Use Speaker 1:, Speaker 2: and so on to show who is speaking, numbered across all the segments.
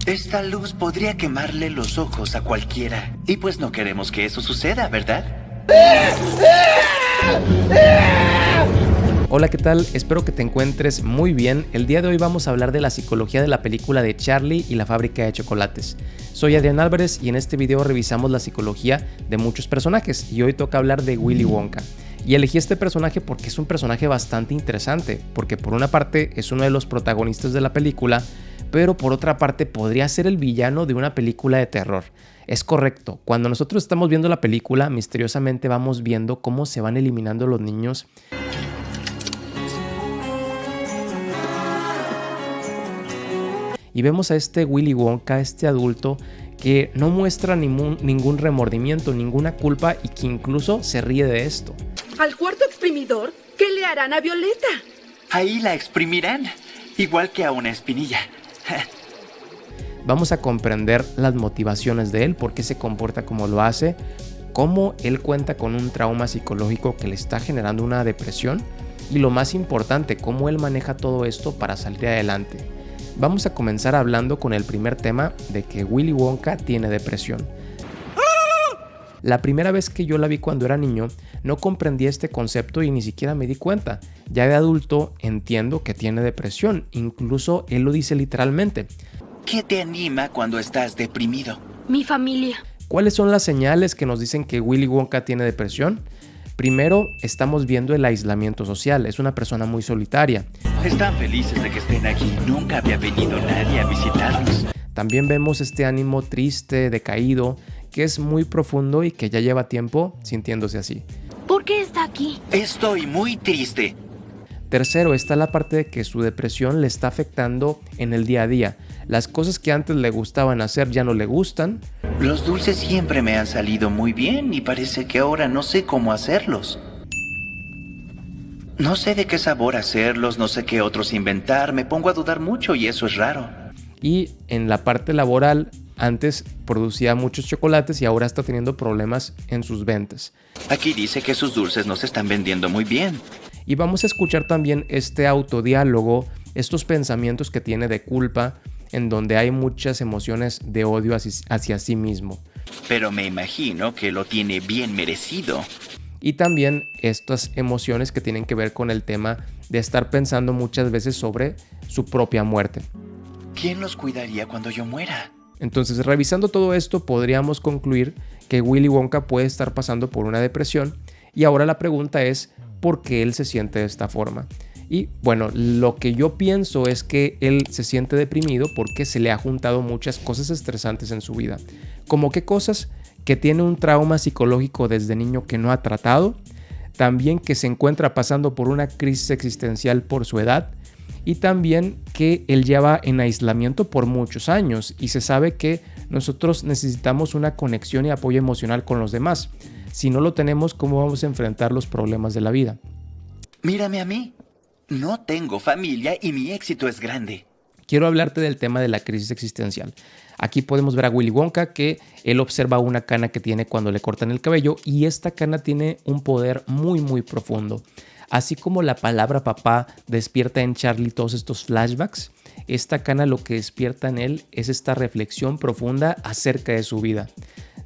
Speaker 1: Esta luz podría quemarle los ojos a cualquiera. Y pues no queremos que eso suceda, ¿verdad?
Speaker 2: Hola, ¿qué tal? Espero que te encuentres muy bien. El día de hoy vamos a hablar de la psicología de la película de Charlie y la fábrica de chocolates. Soy Adrián Álvarez y en este video revisamos la psicología de muchos personajes y hoy toca hablar de Willy Wonka. Y elegí este personaje porque es un personaje bastante interesante, porque por una parte es uno de los protagonistas de la película, pero por otra parte podría ser el villano de una película de terror. Es correcto, cuando nosotros estamos viendo la película, misteriosamente vamos viendo cómo se van eliminando los niños. Y vemos a este Willy Wonka, este adulto, que no muestra ningún remordimiento, ninguna culpa y que incluso se ríe de esto.
Speaker 3: ¿Al cuarto exprimidor? ¿Qué le harán a Violeta?
Speaker 1: Ahí la exprimirán, igual que a una espinilla.
Speaker 2: Vamos a comprender las motivaciones de él, por qué se comporta como lo hace, cómo él cuenta con un trauma psicológico que le está generando una depresión y lo más importante, cómo él maneja todo esto para salir adelante. Vamos a comenzar hablando con el primer tema de que Willy Wonka tiene depresión. La primera vez que yo la vi cuando era niño, no comprendía este concepto y ni siquiera me di cuenta. Ya de adulto entiendo que tiene depresión, incluso él lo dice literalmente.
Speaker 1: ¿Qué te anima cuando estás deprimido?
Speaker 3: Mi familia.
Speaker 2: ¿Cuáles son las señales que nos dicen que Willy Wonka tiene depresión? Primero, estamos viendo el aislamiento social, es una persona muy solitaria.
Speaker 1: Están felices de que estén aquí, nunca había venido nadie a visitarnos.
Speaker 2: También vemos este ánimo triste, decaído, que es muy profundo y que ya lleva tiempo sintiéndose así.
Speaker 3: ¿Por qué está aquí?
Speaker 1: Estoy muy triste.
Speaker 2: Tercero, está la parte de que su depresión le está afectando en el día a día. Las cosas que antes le gustaban hacer ya no le gustan.
Speaker 1: Los dulces siempre me han salido muy bien y parece que ahora no sé cómo hacerlos. No sé de qué sabor hacerlos, no sé qué otros inventar, me pongo a dudar mucho y eso es raro.
Speaker 2: Y en la parte laboral, antes producía muchos chocolates y ahora está teniendo problemas en sus ventas.
Speaker 1: Aquí dice que sus dulces no se están vendiendo muy bien.
Speaker 2: Y vamos a escuchar también este autodiálogo, estos pensamientos que tiene de culpa, en donde hay muchas emociones de odio hacia sí mismo.
Speaker 1: Pero me imagino que lo tiene bien merecido.
Speaker 2: Y también estas emociones que tienen que ver con el tema de estar pensando muchas veces sobre su propia muerte.
Speaker 1: ¿Quién los cuidaría cuando yo muera?
Speaker 2: Entonces, revisando todo esto, podríamos concluir que Willy Wonka puede estar pasando por una depresión y ahora la pregunta es ¿por qué él se siente de esta forma? Y bueno, lo que yo pienso es que él se siente deprimido porque se le ha juntado muchas cosas estresantes en su vida. ¿Como qué cosas? Que tiene un trauma psicológico desde niño que no ha tratado, también que se encuentra pasando por una crisis existencial por su edad y también que él lleva en aislamiento por muchos años y se sabe que nosotros necesitamos una conexión y apoyo emocional con los demás. Si no lo tenemos, ¿cómo vamos a enfrentar los problemas de la vida?
Speaker 1: Mírame a mí. No tengo familia y mi éxito es grande.
Speaker 2: Quiero hablarte del tema de la crisis existencial. Aquí podemos ver a Willy Wonka que él observa una cana que tiene cuando le cortan el cabello y esta cana tiene un poder muy profundo. Así como la palabra papá despierta en Charlie todos estos flashbacks, esta cana lo que despierta en él es esta reflexión profunda acerca de su vida.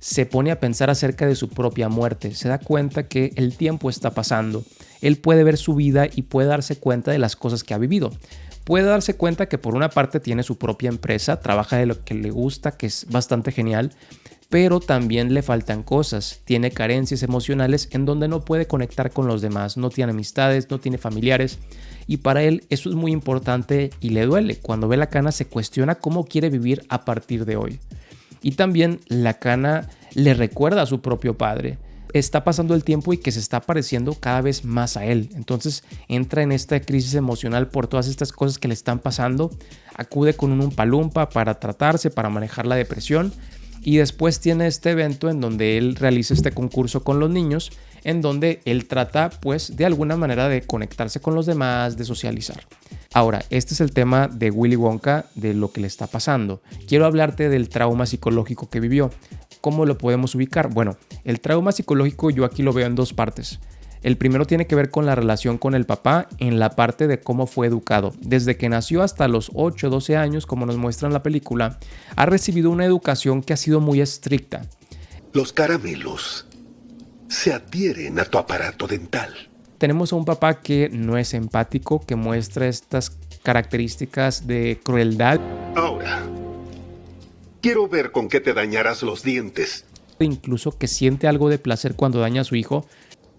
Speaker 2: Se pone a pensar acerca de su propia muerte, se da cuenta que el tiempo está pasando. Él puede ver su vida y puede darse cuenta de las cosas que ha vivido. Puede darse cuenta que por una parte tiene su propia empresa, trabaja de lo que le gusta, que es bastante genial, pero también le faltan cosas, tiene carencias emocionales en donde no puede conectar con los demás, no tiene amistades, no tiene familiares y para él eso es muy importante y le duele. Cuando ve la cana se cuestiona cómo quiere vivir a partir de hoy. Y también la cana le recuerda a su propio padre. Está pasando el tiempo y que se está pareciendo cada vez más a él. Entonces entra en esta crisis emocional por todas estas cosas que le están pasando. Acude con un Oompa Loompa para tratarse, para manejar la depresión. Y después tiene este evento en donde él realiza este concurso con los niños, en donde él trata pues de alguna manera de conectarse con los demás, de socializar. Ahora, este es el tema de Willy Wonka, de lo que le está pasando. Quiero hablarte del trauma psicológico que vivió. ¿Cómo lo podemos ubicar? Bueno, el trauma psicológico yo aquí lo veo en dos partes. El primero tiene que ver con la relación con el papá en la parte de cómo fue educado. Desde que nació hasta los 8 o 12 años, como nos muestra en la película, ha recibido una educación que ha sido muy estricta.
Speaker 4: Los caramelos se adhieren a tu aparato dental.
Speaker 2: Tenemos a un papá que no es empático, que muestra estas características de crueldad.
Speaker 4: Ahora, quiero ver con qué te dañarás los dientes.
Speaker 2: Incluso que siente algo de placer cuando daña a su hijo.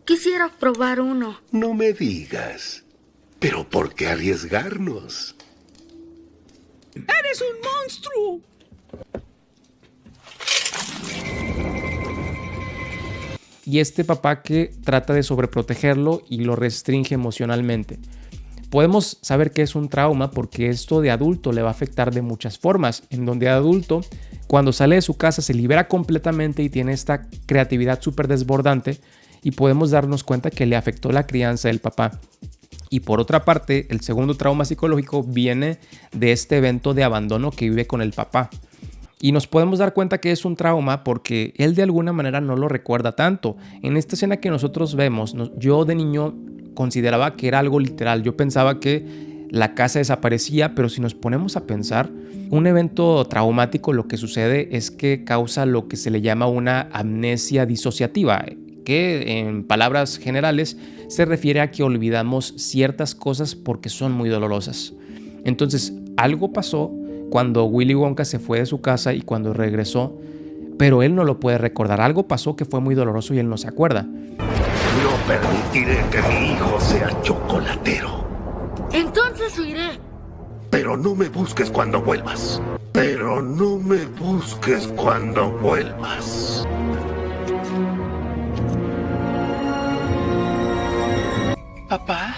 Speaker 3: Quisiera probar uno.
Speaker 4: No me digas. ¿Pero por qué arriesgarnos?
Speaker 5: ¡Eres un monstruo!
Speaker 2: Y este papá que trata de sobreprotegerlo y lo restringe emocionalmente. Podemos saber que es un trauma porque esto de adulto le va a afectar de muchas formas, en donde de adulto, cuando sale de su casa, se libera completamente y tiene esta creatividad súper desbordante, y podemos darnos cuenta que le afectó la crianza del papá. Y por otra parte, el segundo trauma psicológico viene de este evento de abandono que vive con el papá. Y nos podemos dar cuenta que es un trauma porque él de alguna manera no lo recuerda tanto. En esta escena que nosotros vemos, yo de niño consideraba que era algo literal. Yo pensaba que la casa desaparecía, pero si nos ponemos a pensar, un evento traumático lo que sucede es que causa lo que se le llama una amnesia disociativa, que en palabras generales se refiere a que olvidamos ciertas cosas porque son muy dolorosas. Entonces, algo pasó cuando Willy Wonka se fue de su casa y cuando regresó, pero él no lo puede recordar. Algo pasó que fue muy doloroso y él no se acuerda.
Speaker 4: No permitiré que mi hijo sea chocolatero.
Speaker 3: Entonces huiré.
Speaker 4: Pero no me busques cuando vuelvas. Pero no me busques cuando vuelvas.
Speaker 1: Papá.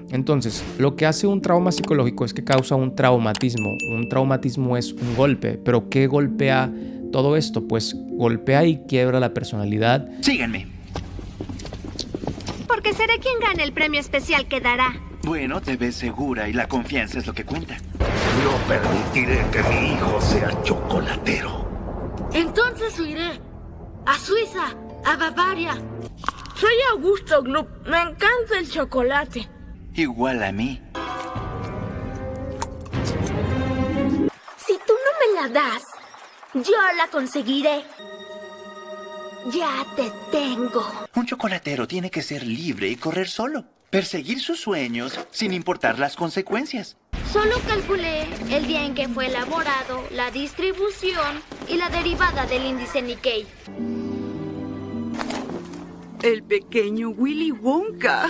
Speaker 2: Entonces, lo que hace un trauma psicológico es que causa un traumatismo. Un traumatismo es un golpe, pero ¿qué golpea todo esto? Pues golpea y quiebra la personalidad.
Speaker 1: Síganme.
Speaker 6: Porque seré quien gane el premio especial que dará.
Speaker 1: Bueno, te ves segura y la confianza es lo que cuenta.
Speaker 4: No permitiré que mi hijo sea chocolatero.
Speaker 3: Entonces huiré. A Suiza, a Bavaria. Soy Augusto Gloop. Me encanta el chocolate.
Speaker 1: Igual a mí.
Speaker 6: Si tú no me la das, yo la conseguiré. Ya te tengo.
Speaker 1: Un chocolatero tiene que ser libre y correr solo. Perseguir sus sueños sin importar las consecuencias.
Speaker 6: Solo calculé el día en que fue elaborado, la distribución y la derivada del índice Nikkei.
Speaker 5: El pequeño Willy Wonka.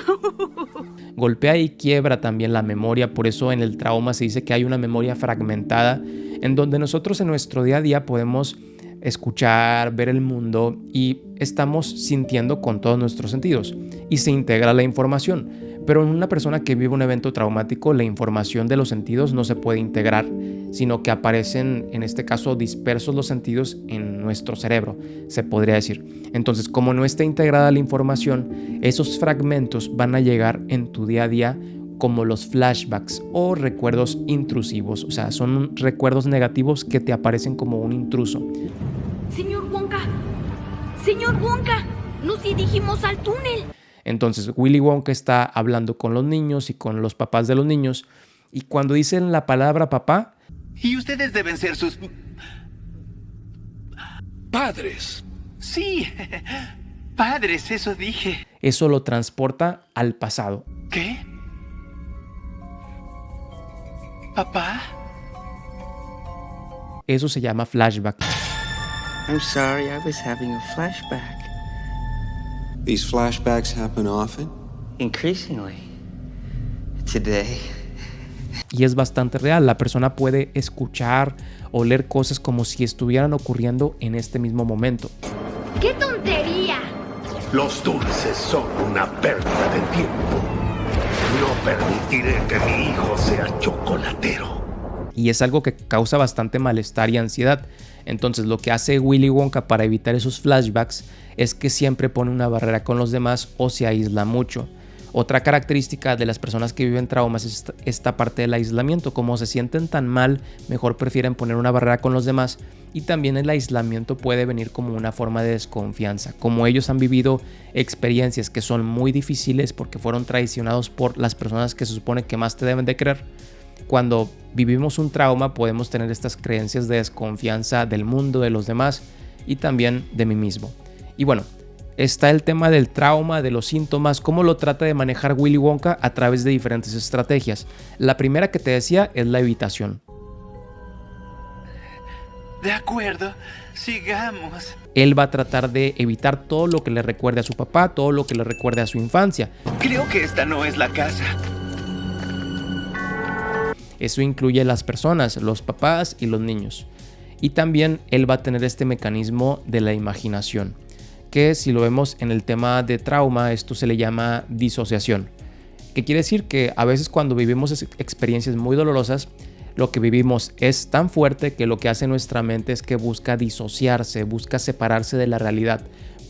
Speaker 2: Golpea y quiebra también la memoria, por eso en el trauma se dice que hay una memoria fragmentada en donde nosotros en nuestro día a día podemos escuchar, ver el mundo y estamos sintiendo con todos nuestros sentidos y se integra la información. Pero en una persona que vive un evento traumático, la información de los sentidos no se puede integrar, sino que aparecen, en este caso, dispersos los sentidos en nuestro cerebro, se podría decir. Entonces, como no está integrada la información, esos fragmentos van a llegar en tu día a día como los flashbacks o recuerdos intrusivos. O sea, son recuerdos negativos que te aparecen como un intruso.
Speaker 3: Señor Wonka. Señor Wonka. Nos dirigimos al túnel.
Speaker 2: Entonces Willy Wonka está hablando con los niños y con los papás de los niños, y cuando dicen la palabra papá,
Speaker 1: Y ustedes deben ser sus...
Speaker 4: Padres.
Speaker 1: Sí, padres, eso dije.
Speaker 2: eso lo transporta al pasado.
Speaker 1: ¿Qué? ¿Papá?
Speaker 2: Eso se llama flashback.
Speaker 7: I'm sorry, I was having a flashback.
Speaker 8: These flashbacks happen often?
Speaker 7: Increasingly. Today.
Speaker 2: Y es bastante real. La persona puede escuchar o leer cosas como si estuvieran ocurriendo en este mismo momento.
Speaker 6: ¡Qué tontería!
Speaker 4: Los dulces son una pérdida de tiempo. No permitiré que mi hijo sea chocolatero.
Speaker 2: Y es algo que causa bastante malestar y ansiedad. Entonces lo que hace Willy Wonka para evitar esos flashbacks es que siempre pone una barrera con los demás o se aísla mucho. Otra característica de las personas que viven traumas es esta parte del aislamiento. Como se sienten tan mal, mejor prefieren poner una barrera con los demás. Y también el aislamiento puede venir como una forma de desconfianza. Como ellos han vivido experiencias que son muy difíciles porque fueron traicionados por las personas que se supone que más te deben de querer. Cuando vivimos un trauma podemos tener estas creencias de desconfianza del mundo, de los demás y también de mí mismo. Y bueno, está el tema del trauma, de los síntomas, cómo lo trata de manejar Willy Wonka a través de diferentes estrategias. La primera que te decía es la evitación.
Speaker 1: De acuerdo, sigamos.
Speaker 2: Él va a tratar de evitar todo lo que le recuerde a su papá, todo lo que le recuerde a su infancia.
Speaker 1: Creo que esta no es la casa.
Speaker 2: Eso incluye las personas, los papás y los niños. Y también él va a tener este mecanismo de la imaginación, que si lo vemos en el tema de trauma, esto se le llama disociación. Que quiere decir que a veces cuando vivimos experiencias muy dolorosas, lo que vivimos es tan fuerte que lo que hace nuestra mente es que busca disociarse, busca separarse de la realidad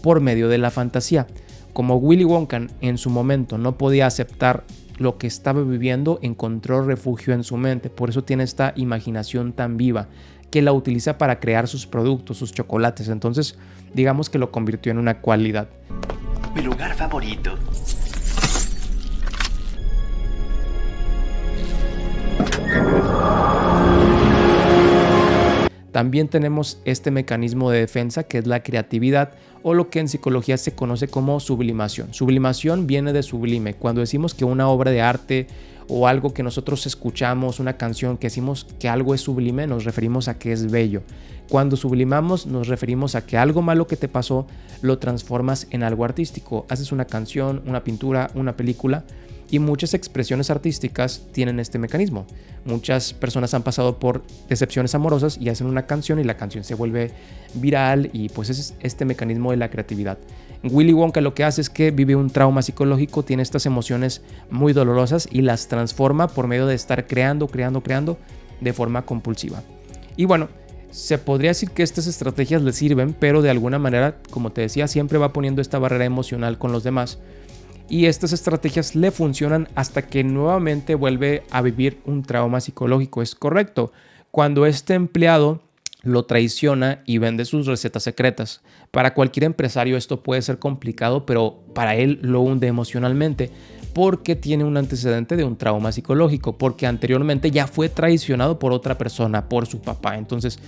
Speaker 2: por medio de la fantasía. Como Willy Wonka en su momento no podía aceptar lo que estaba viviendo, encontró refugio en su mente. Por eso tiene esta imaginación tan viva que la utiliza para crear sus productos, sus chocolates. Entonces, digamos que lo convirtió en una cualidad.
Speaker 1: Mi lugar favorito.
Speaker 2: También tenemos este mecanismo de defensa que es la creatividad o lo que en psicología se conoce como sublimación. Sublimación viene de sublime. Cuando decimos que una obra de arte o algo que nosotros escuchamos, una canción que decimos que algo es sublime, nos referimos a que es bello. Cuando sublimamos nos referimos a que algo malo que te pasó lo transformas en algo artístico. Haces una canción, una pintura, una película. Y muchas expresiones artísticas tienen este mecanismo. Muchas personas han pasado por decepciones amorosas y hacen una canción y la canción se vuelve viral y pues es este mecanismo de la creatividad. Willy Wonka lo que hace es que vive un trauma psicológico, tiene estas emociones muy dolorosas y las transforma por medio de estar creando de forma compulsiva. Y bueno, se podría decir que estas estrategias le sirven, pero de alguna manera, como te decía, siempre va poniendo esta barrera emocional con los demás. Y estas estrategias le funcionan hasta que nuevamente vuelve a vivir un trauma psicológico. Es correcto. Cuando este empleado lo traiciona y vende sus recetas secretas. Para cualquier empresario esto puede ser complicado, pero para él lo hunde emocionalmente porque tiene un antecedente de un trauma psicológico, porque anteriormente ya fue traicionado por otra persona, por su papá. Entonces,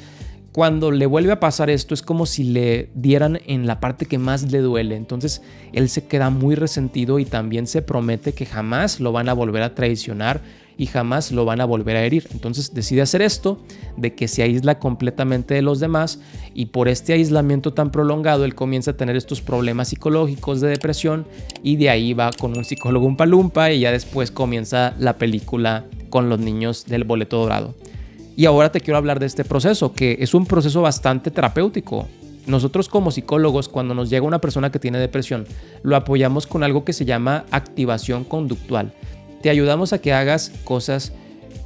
Speaker 2: cuando le vuelve a pasar esto es como si le dieran en la parte que más le duele. Entonces él se queda muy resentido y también se promete que jamás lo van a volver a traicionar y jamás lo van a volver a herir. Entonces decide hacer esto, de que se aísla completamente de los demás, y por este aislamiento tan prolongado él comienza a tener estos problemas psicológicos de depresión, y de ahí va con un psicólogo Umpa Lumpa y ya después comienza la película con los niños del boleto dorado. Y ahora te quiero hablar de este proceso, que es un proceso bastante terapéutico. Nosotros como psicólogos, cuando nos llega una persona que tiene depresión, lo apoyamos con algo que se llama activación conductual. Te ayudamos a que hagas cosas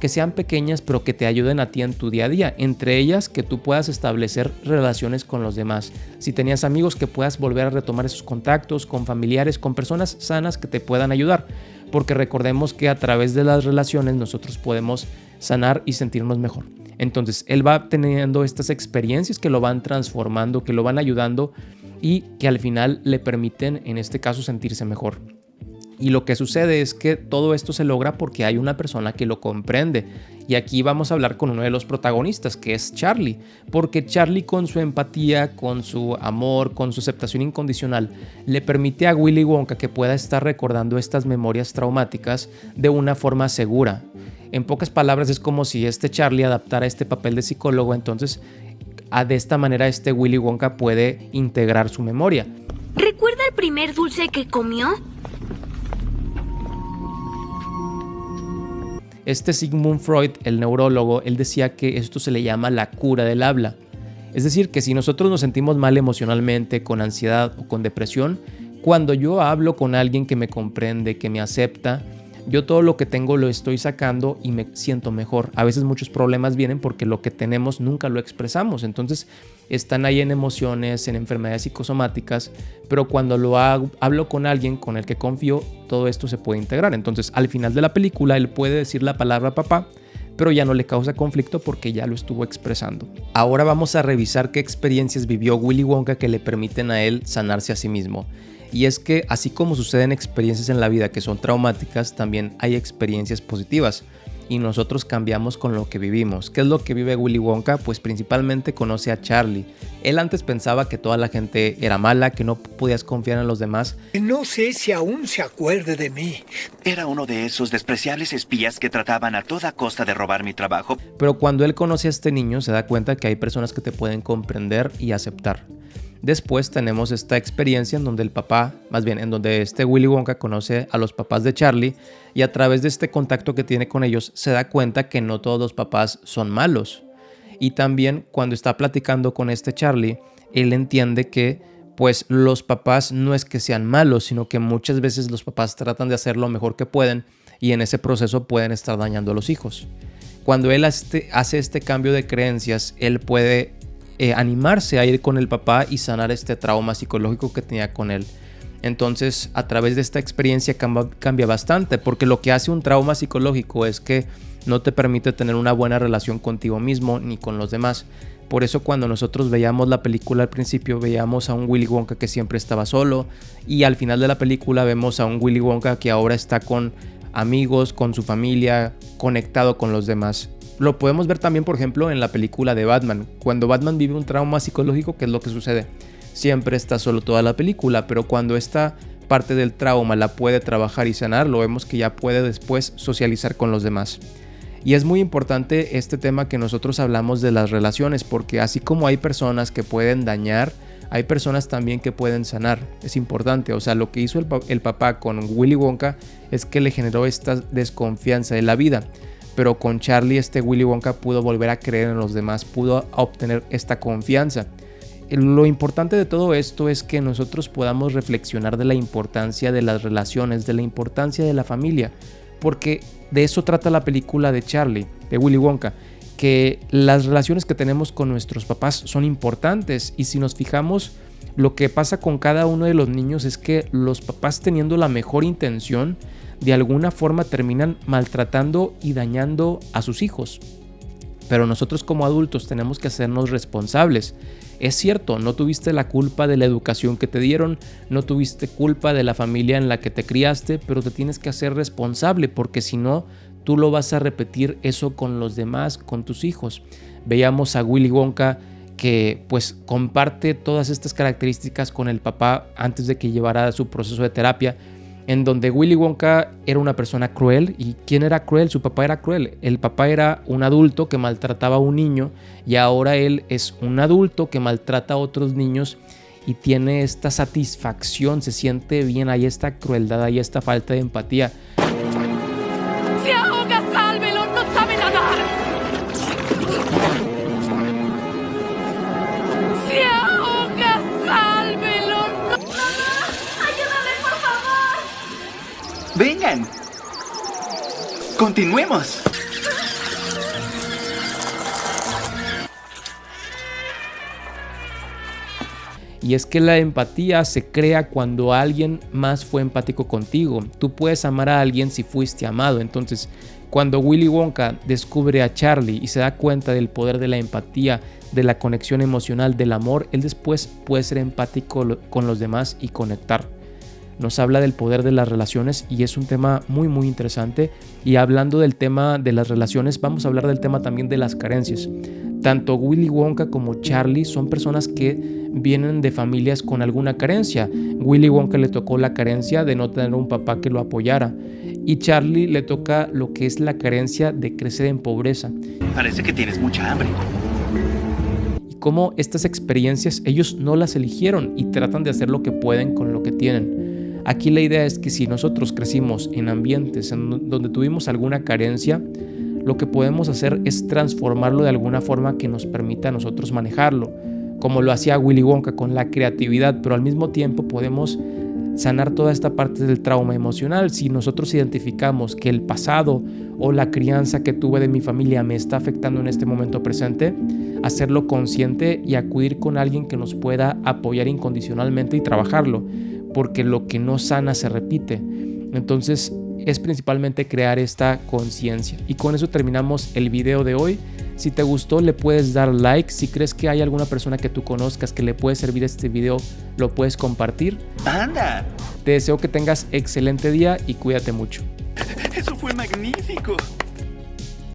Speaker 2: que sean pequeñas, pero que te ayuden a ti en tu día a día. Entre ellas, que tú puedas establecer relaciones con los demás. Si tenías amigos, que puedas volver a retomar esos contactos con familiares, con personas sanas que te puedan ayudar. Porque recordemos que a través de las relaciones nosotros podemos sanar y sentirnos mejor. Entonces él va teniendo estas experiencias que lo van transformando, que lo van ayudando y que al final le permiten, en este caso, sentirse mejor. Y lo que sucede es que todo esto se logra porque hay una persona que lo comprende. Y aquí vamos a hablar con uno de los protagonistas, que es Charlie. Porque Charlie, con su empatía, con su amor, con su aceptación incondicional, le permite a Willy Wonka que pueda estar recordando estas memorias traumáticas de una forma segura. En pocas palabras, es como si este Charlie adaptara este papel de psicólogo. Entonces, de esta manera, este Willy Wonka puede integrar su memoria.
Speaker 6: ¿Recuerda el primer dulce que comió?
Speaker 2: Este Sigmund Freud, el neurólogo, él decía que esto se le llama la cura del habla. Es decir, que si nosotros nos sentimos mal emocionalmente, con ansiedad o con depresión, cuando yo hablo con alguien que me comprende, que me acepta, yo todo lo que tengo lo estoy sacando y me siento mejor. A veces muchos problemas vienen porque lo que tenemos nunca lo expresamos. Entonces están ahí en emociones, en enfermedades psicosomáticas, pero cuando hablo con alguien con el que confío, todo esto se puede integrar. Entonces al final de la película él puede decir la palabra papá, pero ya no le causa conflicto porque ya lo estuvo expresando. Ahora vamos a revisar qué experiencias vivió Willy Wonka que le permiten a él sanarse a sí mismo. Y es que así como suceden experiencias en la vida que son traumáticas, también hay experiencias positivas. Y nosotros cambiamos con lo que vivimos. ¿Qué es lo que vive Willy Wonka? Pues principalmente conoce a Charlie. Él antes pensaba que toda la gente era mala, que no podías confiar en los demás.
Speaker 9: No sé si aún se acuerde de mí.
Speaker 1: Era uno de esos despreciables espías que trataban a toda costa de robar mi trabajo.
Speaker 2: Pero cuando él conoce a este niño, se da cuenta que hay personas que te pueden comprender y aceptar. Después tenemos esta experiencia en donde en donde este Willy Wonka conoce a los papás de Charlie y a través de este contacto que tiene con ellos se da cuenta que no todos los papás son malos. Y también cuando está platicando con este Charlie, él entiende que pues los papás no es que sean malos, sino que muchas veces los papás tratan de hacer lo mejor que pueden y en ese proceso pueden estar dañando a los hijos. Cuando él hace este cambio de creencias, él puede animarse a ir con el papá y sanar este trauma psicológico que tenía con él. Entonces, a través de esta experiencia cambia bastante, porque lo que hace un trauma psicológico es que no te permite tener una buena relación contigo mismo ni con los demás. Por eso cuando nosotros veíamos la película al principio, veíamos a un Willy Wonka que siempre estaba solo y al final de la película vemos a un Willy Wonka que ahora está con amigos, con su familia, conectado con los demás. Lo podemos ver también, por ejemplo, en la película de Batman. Cuando Batman vive un trauma psicológico, ¿qué es lo que sucede? Siempre está solo toda la película, pero cuando esta parte del trauma la puede trabajar y sanar, lo vemos que ya puede después socializar con los demás. Y es muy importante este tema que nosotros hablamos de las relaciones, porque así como hay personas que pueden dañar, hay personas también que pueden sanar. Es importante, o sea, lo que hizo el papá con Willy Wonka es que le generó esta desconfianza de la vida. Pero con Charlie Willy Wonka pudo volver a creer en los demás, pudo obtener esta confianza. Lo importante de todo esto es que nosotros podamos reflexionar de la importancia de las relaciones, de la importancia de la familia, porque de eso trata la película de Charlie, de Willy Wonka, que las relaciones que tenemos con nuestros papás son importantes y si nos fijamos, lo que pasa con cada uno de los niños es que los papás teniendo la mejor intención, de alguna forma terminan maltratando y dañando a sus hijos. Pero nosotros como adultos tenemos que hacernos responsables. Es cierto, no tuviste la culpa de la educación que te dieron, no tuviste culpa de la familia en la que te criaste, pero te tienes que hacer responsable porque si no, tú lo vas a repetir eso con los demás, con tus hijos. Veíamos a Willy Wonka que pues comparte todas estas características con el papá antes de que llevara su proceso de terapia, en donde Willy Wonka era una persona cruel. ¿Y quién era cruel? Su papá era cruel. El papá era un adulto que maltrataba a un niño y ahora él es un adulto que maltrata a otros niños y tiene esta satisfacción, se siente bien, hay esta crueldad, hay esta falta de empatía.
Speaker 3: ¡Se ahoga, sálvelo! ¡No sabe nadar! ¡Se ahoga, sálvelo! ¡No!
Speaker 6: ¡Mamá! ¡Ayúdame, por favor!
Speaker 1: ¡Vengan! ¡Continuemos!
Speaker 2: Y es que la empatía se crea cuando alguien más fue empático contigo. Tú puedes amar a alguien si fuiste amado. Entonces, cuando Willy Wonka descubre a Charlie y se da cuenta del poder de la empatía, de la conexión emocional, del amor, él después puede ser empático con los demás y conectar. Nos habla del poder de las relaciones y es un tema muy muy interesante. Y hablando del tema de las relaciones, vamos a hablar del tema también de las carencias. Tanto Willy Wonka como Charlie son personas que vienen de familias con alguna carencia. Willy Wonka le tocó la carencia de no tener un papá que lo apoyara y Charlie le toca lo que es la carencia de crecer en pobreza.
Speaker 1: Parece que tienes mucha hambre.
Speaker 2: Y cómo estas experiencias ellos no las eligieron y tratan de hacer lo que pueden con lo que tienen. Aquí la idea es que si nosotros crecimos en ambientes en donde tuvimos alguna carencia, lo que podemos hacer es transformarlo de alguna forma que nos permita a nosotros manejarlo, como lo hacía Willy Wonka con la creatividad, pero al mismo tiempo podemos sanar toda esta parte del trauma emocional. Si nosotros identificamos que el pasado o la crianza que tuve de mi familia me está afectando en este momento presente, hacerlo consciente y acudir con alguien que nos pueda apoyar incondicionalmente y trabajarlo, porque lo que no sana se repite. Entonces es principalmente crear esta conciencia. Y con eso terminamos el video de hoy. Si te gustó, le puedes dar like. Si crees que hay alguna persona que tú conozcas que le puede servir este video, lo puedes compartir.
Speaker 1: ¡Anda!
Speaker 2: Te deseo que tengas excelente día y cuídate mucho.
Speaker 1: ¡Eso fue magnífico!